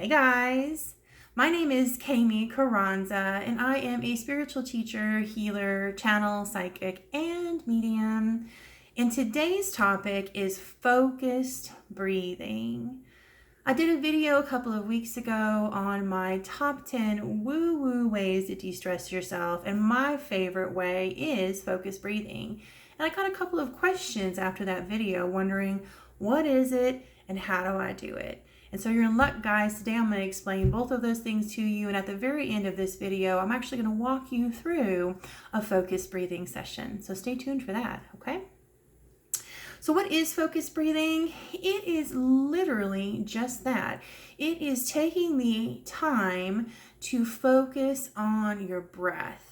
Hey guys, my name is Kami Carranza and I am a spiritual teacher, healer, channel, psychic, and medium. And today's topic is focused breathing. I did a video a couple of weeks ago on my top 10 woo-woo ways to de-stress yourself, and my favorite way is focused breathing. And I got a couple of questions after that video wondering, what is it and how do I do it? And so you're in luck, guys. Today I'm going to explain both of those things to you, and at the very end of this video I'm actually going to walk you through a focused breathing session. So stay tuned for that, okay? So what is focused breathing? It is literally just that. It is taking the time to focus on your breath.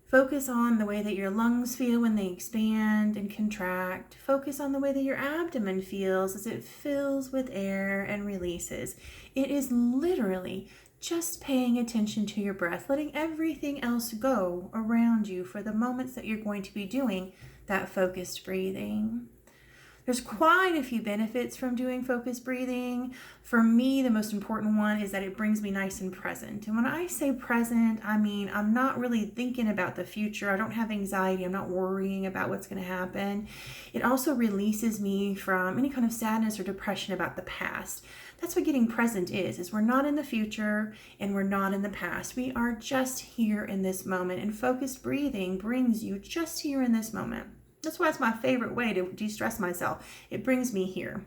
Focus on the way that your lungs feel when they expand and contract. Focus on the way that your abdomen feels as it fills with air and releases. It is literally just paying attention to your breath, letting everything else go around you for the moments that you're going to be doing that focused breathing. There's quite a few benefits from doing focused breathing. For me, the most important one is that it brings me nice and present. And when I say present, I mean I'm not really thinking about the future. I don't have anxiety. I'm not worrying about what's going to happen. It also releases me from any kind of sadness or depression about the past. That's what getting present is we're not in the future and we're not in the past. We are just here in this moment, and focused breathing brings you just here in this moment. That's why it's my favorite way to de-stress myself. It brings me here.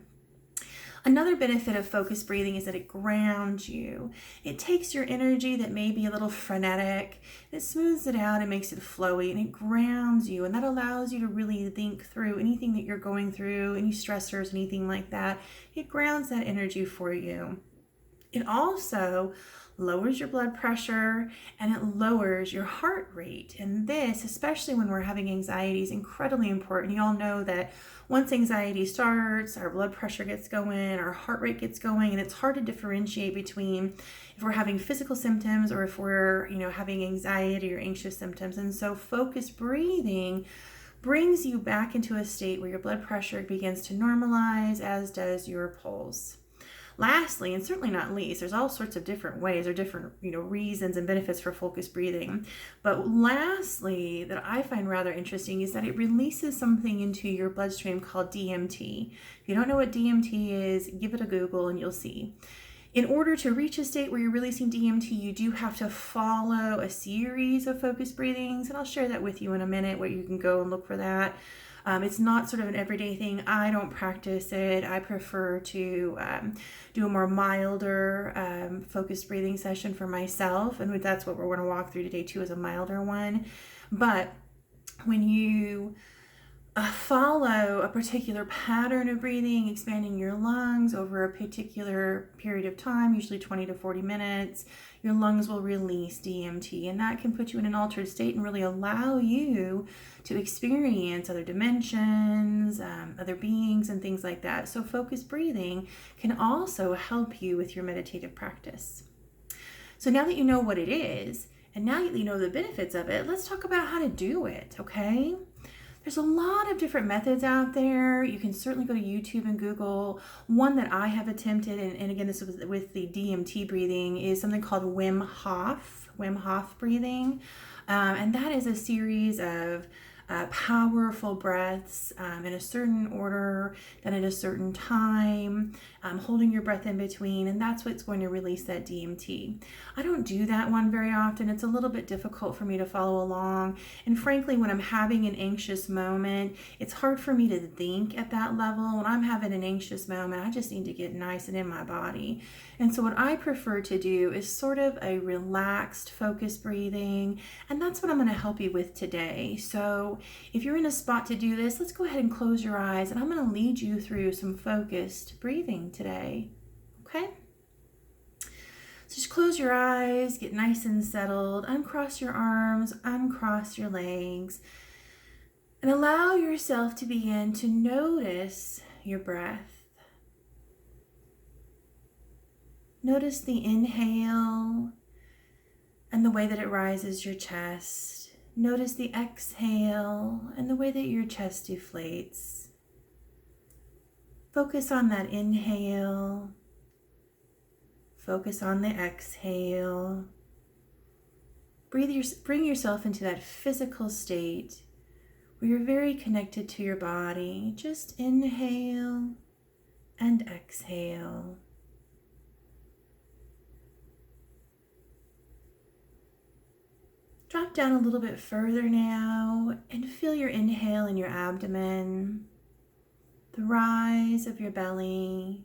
Another benefit of focused breathing is that it grounds you. It takes your energy that may be a little frenetic, it smooths it out and makes it flowy, and it grounds you, and that allows you to really think through anything that you're going through, any stressors, anything like that. It grounds that energy for you. It also lowers your blood pressure and it lowers your heart rate. And this, especially when we're having anxiety, is incredibly important. You all know that once anxiety starts, our blood pressure gets going, our heart rate gets going, and it's hard to differentiate between if we're having physical symptoms or if we're, having anxiety or anxious symptoms. And so focused breathing brings you back into a state where your blood pressure begins to normalize, as does your pulse. Lastly, and certainly not least, there's all sorts of different ways or different, reasons and benefits for focused breathing. But lastly, that I find rather interesting is that it releases something into your bloodstream called DMT. If you don't know what DMT is, give it a Google and you'll see. In order to reach a state where you're releasing DMT, you do have to follow a series of focused breathings, and I'll share that with you in a minute where you can go and look for that. It's not sort of an everyday thing. I don't practice it. I prefer to do a more milder focused breathing session for myself, and that's what we're going to walk through today too, is a milder one. But when you follow a particular pattern of breathing, expanding your lungs over a particular period of time, usually 20 to 40 minutes, your lungs will release DMT, and that can put you in an altered state and really allow you to experience other dimensions, other beings, and things like that. So focused breathing can also help you with your meditative practice. So now that you know what it is, and now that you know the benefits of it, let's talk about how to do it, okay? There's a lot of different methods out there. You can certainly go to YouTube and Google. One that I have attempted, and again, this was with the DMT breathing, is something called Wim Hof breathing. And that is a series of powerful breaths in a certain order, then at a certain time, holding your breath in between, and that's what's going to release that DMT. I don't do that one very often. It's a little bit difficult for me to follow along, and frankly, when I'm having an anxious moment, it's hard for me to think at that level. When I'm having an anxious moment, I just need to get nice and in my body. And so what I prefer to do is sort of a relaxed, focused breathing, and that's what I'm going to help you with today. So if you're in a spot to do this, let's go ahead and close your eyes, and I'm going to lead you through some focused breathing today, okay? So just close your eyes, get nice and settled, uncross your arms, uncross your legs, and allow yourself to begin to notice your breath. Notice the inhale and the way that it rises your chest. Notice the exhale and the way that your chest deflates. Focus on that inhale Focus on the exhale. Bring yourself into that physical state where you're very connected to your body. Just inhale and exhale. Drop down a little bit further now and feel your inhale in your abdomen, the rise of your belly,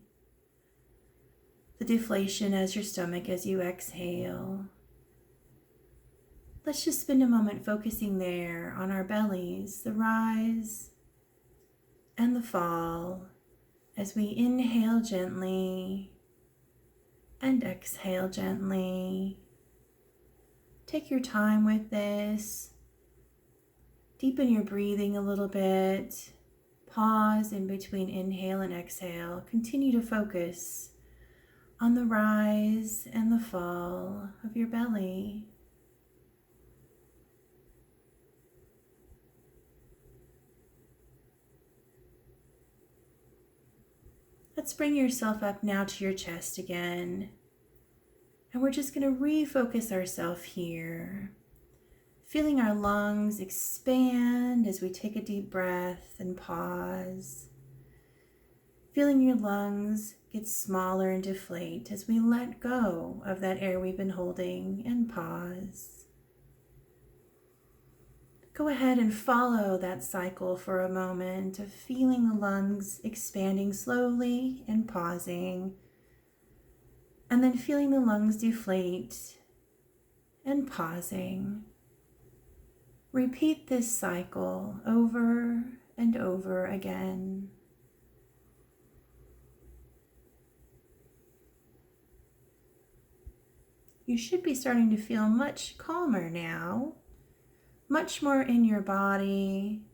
the deflation as your stomach as you exhale. Let's just spend a moment focusing there on our bellies, the rise and the fall, as we inhale gently and exhale gently. Take your time with this. Deepen your breathing a little bit. Pause in between inhale and exhale. Continue to focus on the rise and the fall of your belly. Let's bring yourself up now to your chest again. And we're just going to refocus ourselves here. Feeling our lungs expand as we take a deep breath and pause. Feeling your lungs get smaller and deflate as we let go of that air we've been holding and pause. Go ahead and follow that cycle for a moment of feeling the lungs expanding slowly and pausing, and then feeling the lungs deflate and pausing. Repeat this cycle over and over again. You should be starting to feel much calmer now, much more in your body,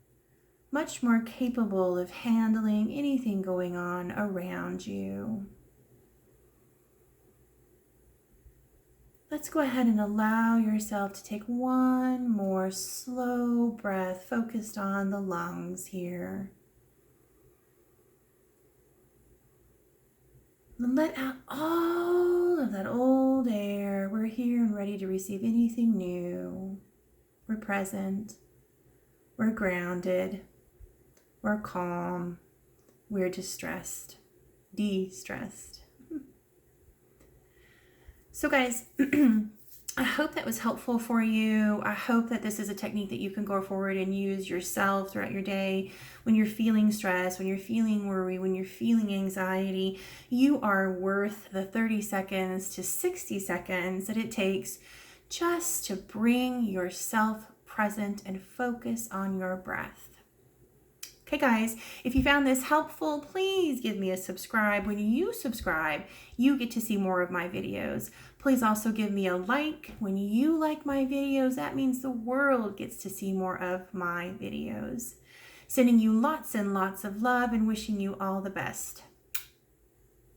much more capable of handling anything going on around you. Let's go ahead and allow yourself to take one more slow breath focused on the lungs here. And let out all of that old air. We're here and ready to receive anything new. We're present. We're grounded. We're calm. We're de-stressed. So guys, I hope that was helpful for you. I hope that this is a technique that you can go forward and use yourself throughout your day. When you're feeling stress, when you're feeling worry, when you're feeling anxiety, you are worth the 30 seconds to 60 seconds that it takes just to bring yourself present and focus on your breath. Okay guys, if you found this helpful, please give me a subscribe. When you subscribe, you get to see more of my videos. Please also give me a like. When you like my videos, that means the world gets to see more of my videos. Sending you lots and lots of love and wishing you all the best.